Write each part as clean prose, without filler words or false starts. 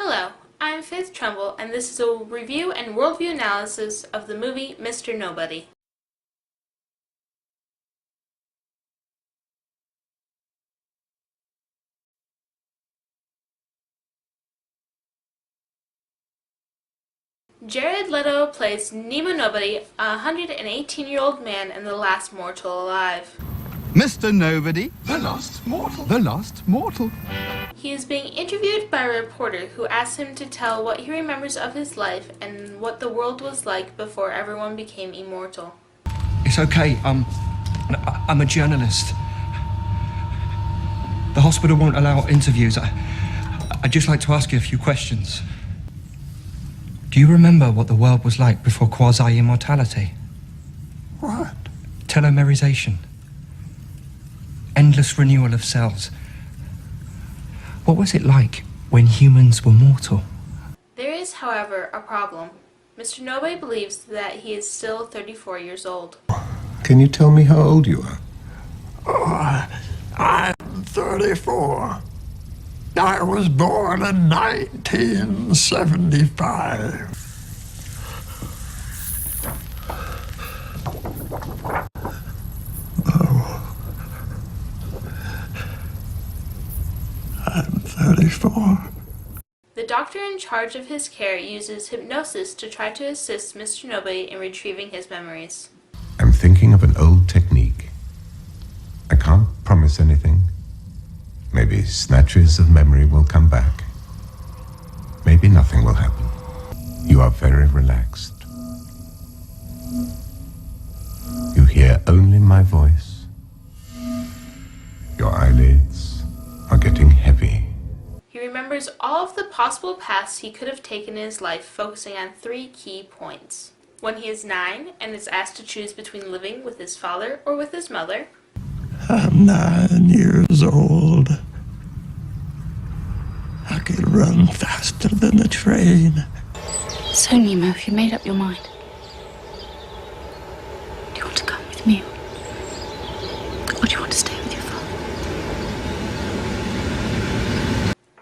Hello, I'm Faith Trumbull, and this is a review and worldview analysis of the movie Mr. Nobody. Jared Leto plays Nemo Nobody, a 118-year-old man and the last mortal alive. Mr. Nobody, the last mortal. The last mortal. He is being interviewed by a reporter who asks him to tell what he remembers of his life and what the world was like before everyone became immortal. It's okay, I'm a journalist. The hospital won't allow interviews. I'd just like to ask you a few questions. Do you remember what the world was like before quasi-immortality? What? Telomerization. Endless renewal of cells. What was it like when humans were mortal? There is, however, a problem. Mr. Nobody believes that he is still 34 years old. Can you tell me how old you are? Oh, I'm 34. I was born in 1975. Oh. I'm 34. The doctor in charge of his care uses hypnosis to try to assist Mr. Nobody in retrieving his memories. I'm thinking of an old technique. I can't promise anything. Maybe snatches of memory will come back. Maybe nothing will happen. You are very relaxed. You hear only my voice. Your eyelids are getting heavy. He remembers all of the possible paths he could have taken in his life, focusing on 3 key points. When he is 9 and is asked to choose between living with his father or with his mother. I'm 9 years old. I could run faster than a train. So, Nemo, have you made up your mind? Do you want to come with me? Or do you want to stay with your father?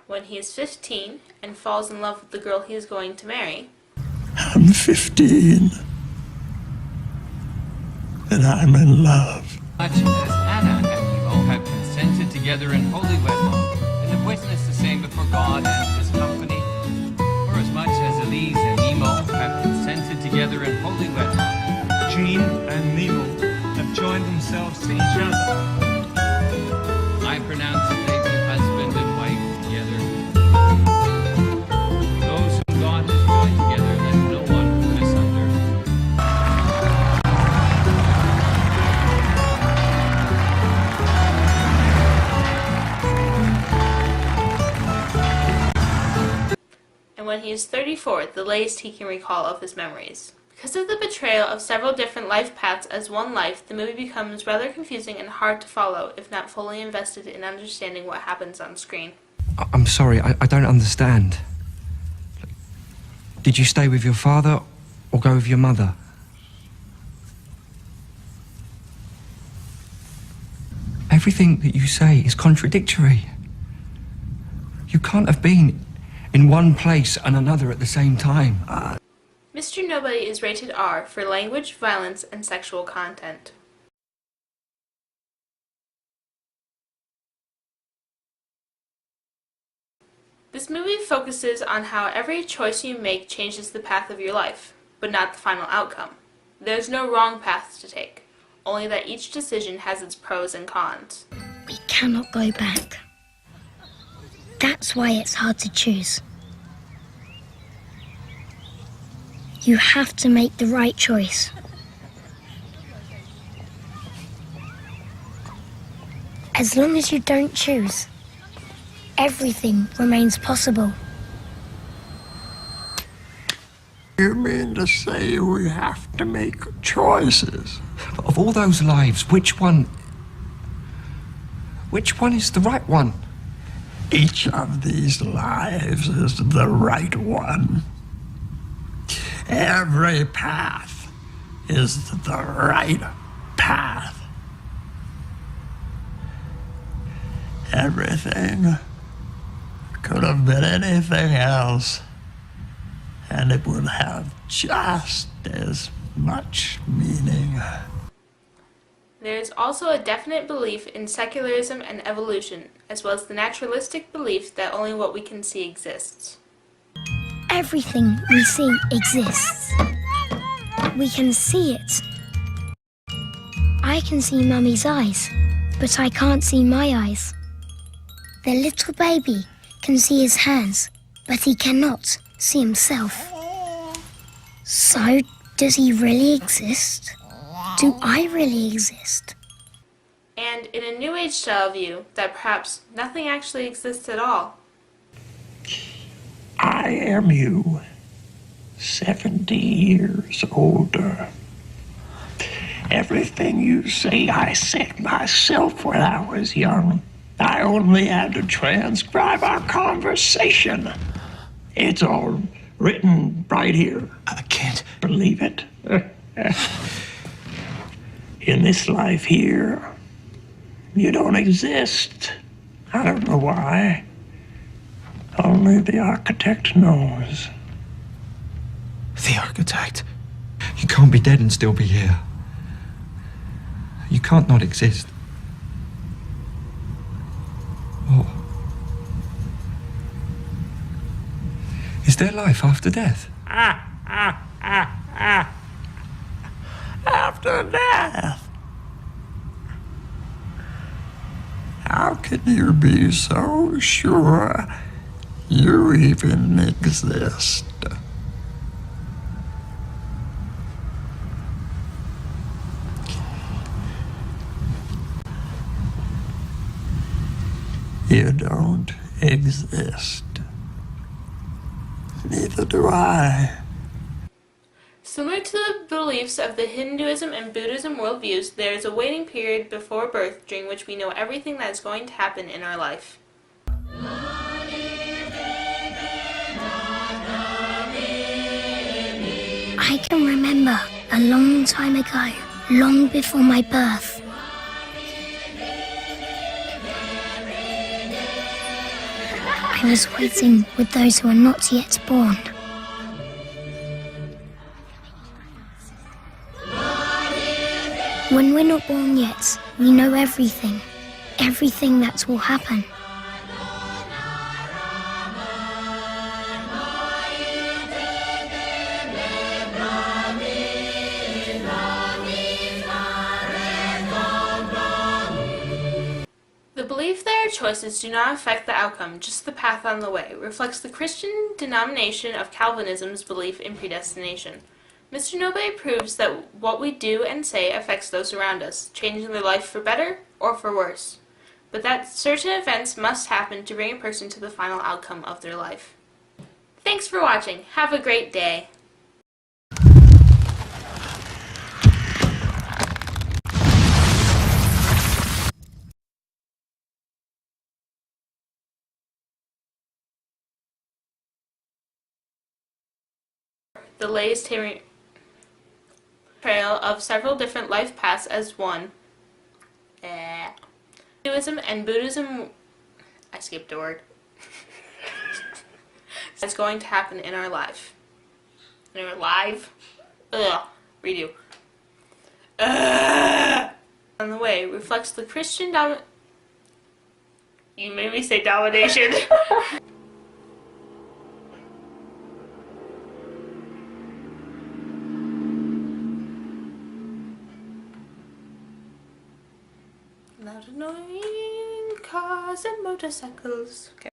When he is 15 and falls in love with the girl he is going to marry. I'm 15. And I'm in love. Much as Anna and Nemo have consented together in holy wedlock, and have witnessed the same before God and his company, for as much as Elise and Nemo have consented together in holy wedlock, Jean and Nemo have joined themselves to each other. I pronounce that they be husband and wife together. Those whom God has joined together, let no one put asunder. And when he is 34, the latest he can recall of his memories. Because of the betrayal of several different life paths as one life, the movie becomes rather confusing and hard to follow if not fully invested in understanding what happens on screen. I'm sorry, I don't understand. Did you stay with your father or go with your mother? Everything that you say is contradictory. You can't have been in one place and another at the same time. Mr. Nobody is rated R for language, violence, and sexual content. This movie focuses on how every choice you make changes the path of your life, but not the final outcome. There's no wrong path to take, only that each decision has its pros and cons. We cannot go back. That's why it's hard to choose. You have to make the right choice. As long as you don't choose, everything remains possible. You mean to say we have to make choices? Of all those lives, which one is the right one? Each of these lives is the right one. Every path is the right path. Everything could have been anything else, and it would have just as much meaning. There is also a definite belief in secularism and evolution, as well as the naturalistic belief that only what we can see exists. Everything we see exists. We can see it. I can see Mummy's eyes, but I can't see my eyes. The little baby can see his hands, but he cannot see himself. So, does he really exist? Do I really exist? And in a New Age style view, that perhaps nothing actually exists at all. I am you, 70 years older. Everything you say I said myself when I was young. I only had to transcribe our conversation. It's all written right here. I can't believe it. In this life here, you don't exist. I don't know why. Only the architect knows. The architect? You can't be dead and still be here. You can't not exist. What? Is there life after death? After death? How can you be so sure you even exist? You don't exist. Neither do I. Similar to the beliefs of the Hinduism and Buddhism worldviews, there is a waiting period before birth during which we know everything that is going to happen in our life. I can remember a long time ago, long before my birth. I was waiting with those who are not yet born. When we're not born yet, we know everything. Everything that will happen. The belief that our choices do not affect the outcome, just the path on the way, reflects the Christian denomination of Calvinism's belief in predestination. Mr. Nobe proves that what we do and say affects those around us, changing their life for better or for worse, but that certain events must happen to bring a person to the final outcome of their life. Thanks for watching. Have a great day. The latest trail of several different life paths as one. Hinduism and Buddhism. I skipped a word. It's going to happen in our life. In our life? Redo. On the way reflects the Christian You made me say domination. Loud annoying cars and motorcycles. Okay.